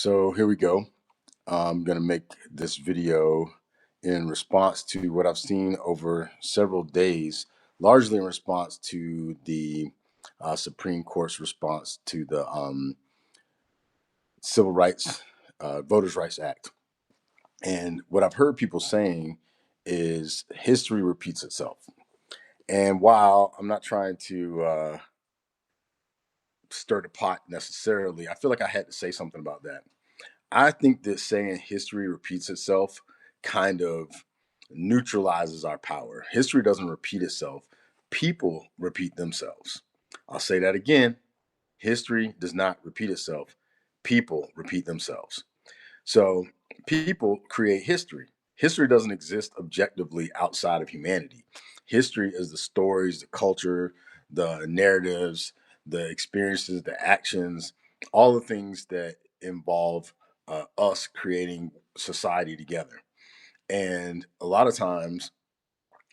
So here we go. I'm going to make this video in response to what I've seen over several days, largely in response to the Supreme Court's response to the Civil Rights, Voters' Rights Act. And what I've heard people saying is history repeats itself. And while I'm not trying to stir the pot necessarily, I feel like I had to say something about that. I think that saying history repeats itself kind of neutralizes our power. History doesn't repeat itself, people repeat themselves. I'll say that again. History does not repeat itself, people repeat themselves. So people create history. History doesn't exist objectively outside of humanity. History is the stories, the culture, the narratives, the experiences, the actions, all the things that involve us creating society together. And a lot of times,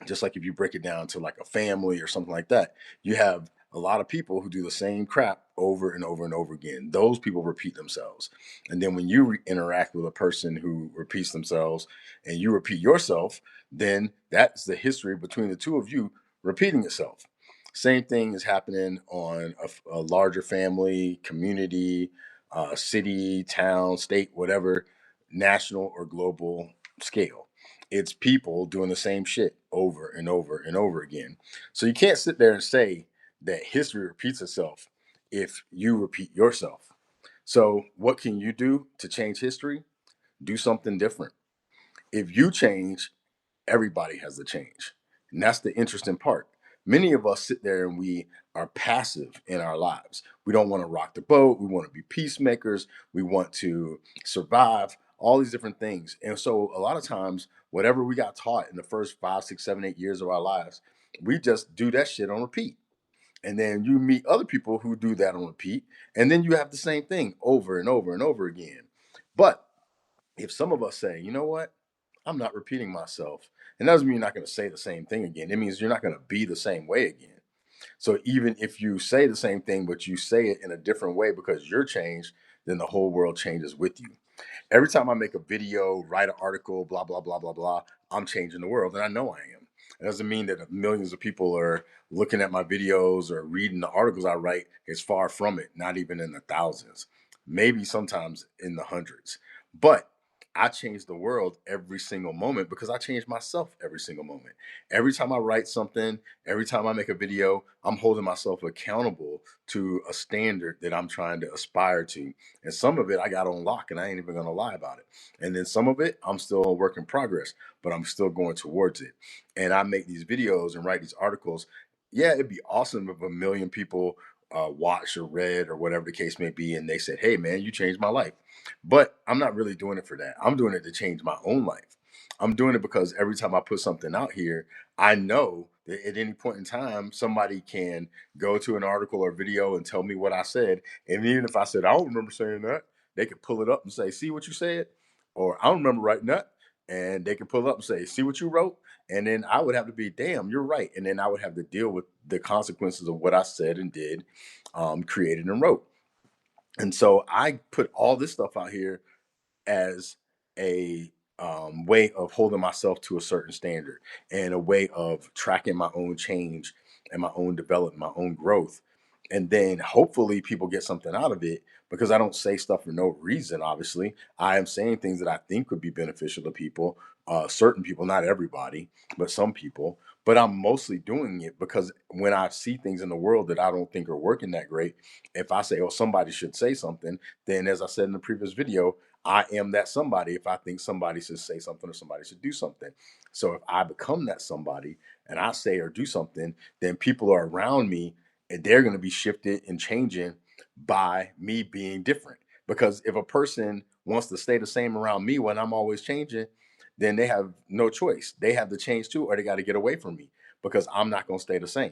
just like if you break it down to like a family or something like that, you have a lot of people who do the same crap over and over and over again. Those people repeat themselves. And then when you interact with a person who repeats themselves and you repeat yourself, then that's the history between the two of you repeating itself. Same thing is happening on a larger family, community, city, town, state, whatever, national or global scale. It's people doing the same shit over and over and over again. So you can't sit there and say that history repeats itself if you repeat yourself. So what can you do to change history? Do something different. If you change, everybody has to change. And that's the interesting part. Many of us sit there and we are passive in our lives. We don't want to rock the boat. We want to be peacemakers. We want to survive, all these different things. And so, a lot of times, whatever we got taught in the first 5, 6, 7, 8 years of our lives, we just do that shit on repeat. And then you meet other people who do that on repeat. And then you have the same thing over and over and over again. But if some of us say, you know what, I'm not repeating myself, and that doesn't mean you're not going to say the same thing again. It means you're not going to be the same way again. So even if you say the same thing, but you say it in a different way because you're changed, then the whole world changes with you. Every time I make a video, write an article, blah, blah, blah, blah, blah, I'm changing the world. And I know I am. It doesn't mean that millions of people are looking at my videos or reading the articles I write. It's far from it, not even in the thousands, maybe sometimes in the hundreds. But I change the world every single moment because I change myself every single moment. Every time I write something, every time I make a video, I'm holding myself accountable to a standard that I'm trying to aspire to. And some of it I got on lock and I ain't even gonna lie about it. And then some of it I'm still a work in progress, but I'm still going towards it. And I make these videos and write these articles. Yeah, it'd be awesome if a million people watched or read or whatever the case may be, and they said, "Hey, man, you changed my life." But I'm not really doing it for that. I'm doing it to change my own life. I'm doing it because every time I put something out here, I know that at any point in time, somebody can go to an article or video and tell me what I said. And even if I said, I don't remember saying that, they could pull it up and say, see what you said? Or I don't remember writing that. And they can pull it up and say, see what you wrote? And then I would have to be, damn, you're right. And then I would have to deal with the consequences of what I said and did, created and wrote. And so I put all this stuff out here as a way of holding myself to a certain standard and a way of tracking my own change and my own development, my own growth. And then hopefully people get something out of it because I don't say stuff for no reason, obviously. I am saying things that I think would be beneficial to people, certain people, not everybody, but some people. But I'm mostly doing it because when I see things in the world that I don't think are working that great, if I say, oh, somebody should say something, then as I said in the previous video, I am that somebody if I think somebody should say something or somebody should do something. So if I become that somebody and I say or do something, then people are around me and they're going to be shifted and changing by me being different. Because if a person wants to stay the same around me when I'm always changing, then they have no choice. They have to change too, or they got to get away from me because I'm not going to stay the same.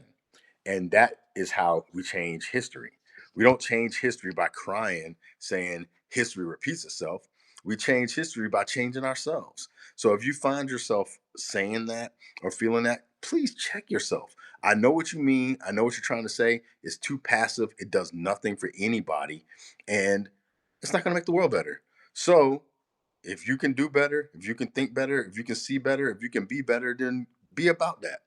And that is how we change history. We don't change history by crying, saying history repeats itself. We change history by changing ourselves. So if you find yourself saying that or feeling that, please check yourself. I know what you mean. I know what you're trying to say. It's too passive. It does nothing for anybody. And it's not going to make the world better. So if you can do better, if you can think better, if you can see better, if you can be better, then be about that.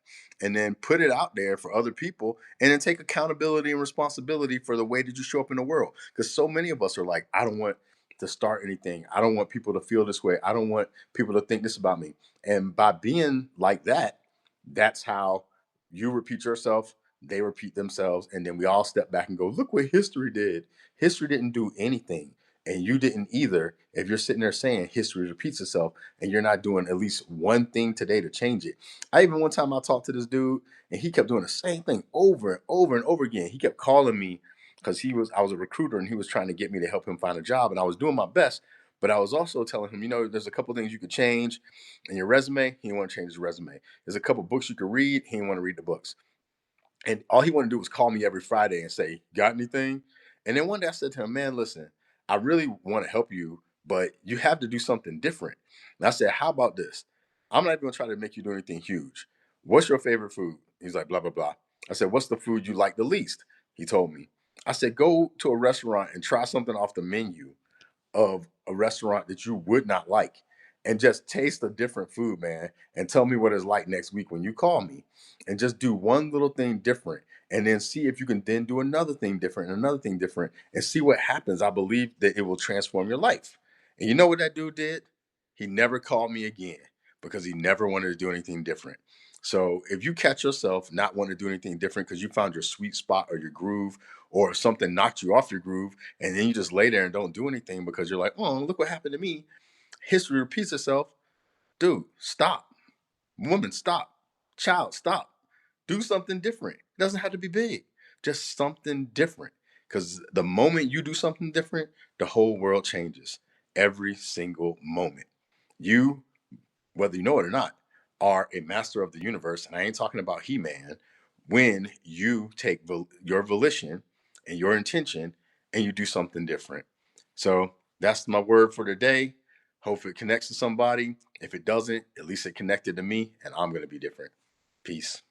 And then put it out there for other people, and then take accountability and responsibility for the way that you show up in the world. Because so many of us are like, I don't want to start anything. I don't want people to feel this way. I don't want people to think this about me. And by being like that, that's how you repeat yourself, they repeat themselves, and then we all step back and go, look what history did. History didn't do anything, and you didn't either. If you're sitting there saying history repeats itself and you're not doing at least one thing today to change it. I even one time I talked to this dude and he kept doing the same thing over and over and over again. He kept calling me because I was a recruiter and he was trying to get me to help him find a job, and I was doing my best. But I was also telling him, there's a couple things you could change in your resume. He didn't want to change his resume. There's a couple books you could read. He didn't want to read the books. And all he wanted to do was call me every Friday and say, got anything? And then one day I said to him, man, listen, I really want to help you, but you have to do something different. And I said, how about this? I'm not even going to try to make you do anything huge. What's your favorite food? He's like, blah, blah, blah. I said, what's the food you like the least? He told me. I said, go to a restaurant and try something off the menu of a restaurant that you would not like, and just taste a different food, man, and tell me what it's like next week when you call me, and just do one little thing different, and then see if you can then do another thing different and another thing different, and see what happens. I believe that it will transform your life. And you know what that dude did? He never called me again because he never wanted to do anything different. So if you catch yourself not wanting to do anything different because you found your sweet spot or your groove, or something knocked you off your groove, and then you just lay there and don't do anything because you're like, oh, look what happened to me. History repeats itself. Dude, stop. Woman, stop. Child, stop. Do something different. It doesn't have to be big, just something different. Because the moment you do something different, the whole world changes every single moment. You, whether you know it or not, are a master of the universe. And I ain't talking about He Man. When you take your volition and your intention and you do something different. So that's my word for today. Hope it connects to somebody. If it doesn't, at least it connected to me, and I'm going to be different. Peace.